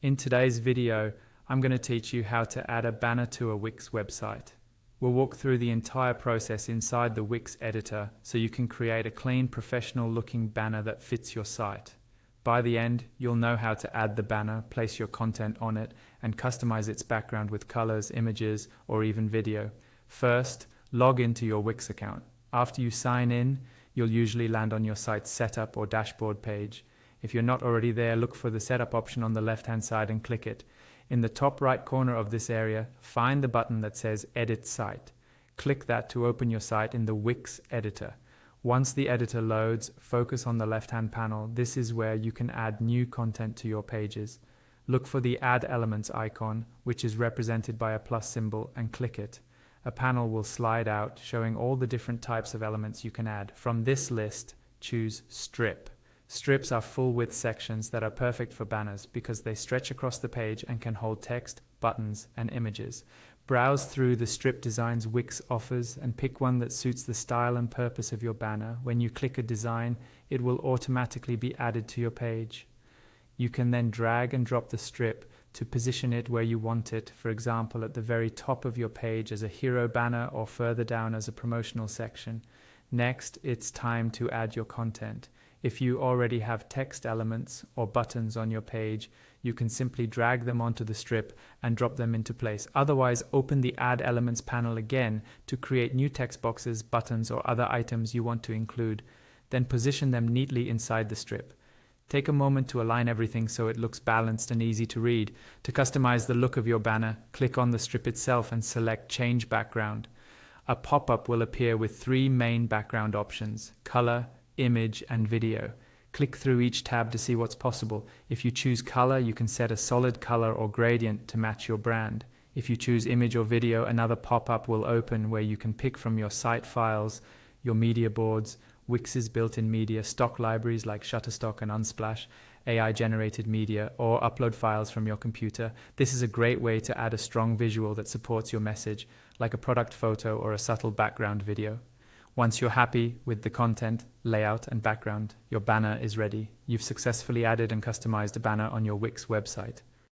In today's video, I'm going to teach you how to add a banner to a Wix website. We'll walk through the entire process inside the Wix editor so you can create a clean, professional-looking banner that fits your site. By the end, you'll know how to add the banner, place your content on it, and customize its background with colors, images, or even video. First, log into your Wix account. After you sign in, you'll usually land on your site's setup or dashboard page. If you're not already there, look for the setup option on the left-hand side and click it. In the top right corner of this area, find the button that says Edit Site. Click that to open your site in the Wix editor. Once the editor loads, focus on the left-hand panel. This is where you can add new content to your pages. Look for the Add Elements icon, which is represented by a plus symbol, and click it. A panel will slide out showing all the different types of elements you can add. From this list, choose Strip. Strips are full-width sections that are perfect for banners because they stretch across the page and can hold text, buttons, and images. Browse through the strip designs Wix offers and pick one that suits the style and purpose of your banner. When you click a design, it will automatically be added to your page. You can then drag and drop the strip to position it where you want it, for example at the very top of your page as a hero banner or further down as a promotional section. Next, it's time to add your content. If you already have text elements or buttons on your page, you can simply drag them onto the strip and drop them into place. Otherwise, open the Add Elements panel again to create new text boxes, buttons, or other items you want to include. Then position them neatly inside the strip. Take a moment to align everything so it looks balanced and easy to read. To customize the look of your banner, click on the strip itself and select Change Background. A pop-up will appear with three main background options: color, image, and video. Click through each tab to see what's possible. If you choose color, you can set a solid color or gradient to match your brand. If you choose image or video, another pop-up will open where you can pick from your site files, your media boards, Wix's built-in media, stock libraries like Shutterstock and Unsplash, AI-generated media, or upload files from your computer. This is a great way to add a strong visual that supports your message, like a product photo or a subtle background video. Once you're happy with the content, layout, and background, your banner is ready. You've successfully added and customized a banner on your Wix website.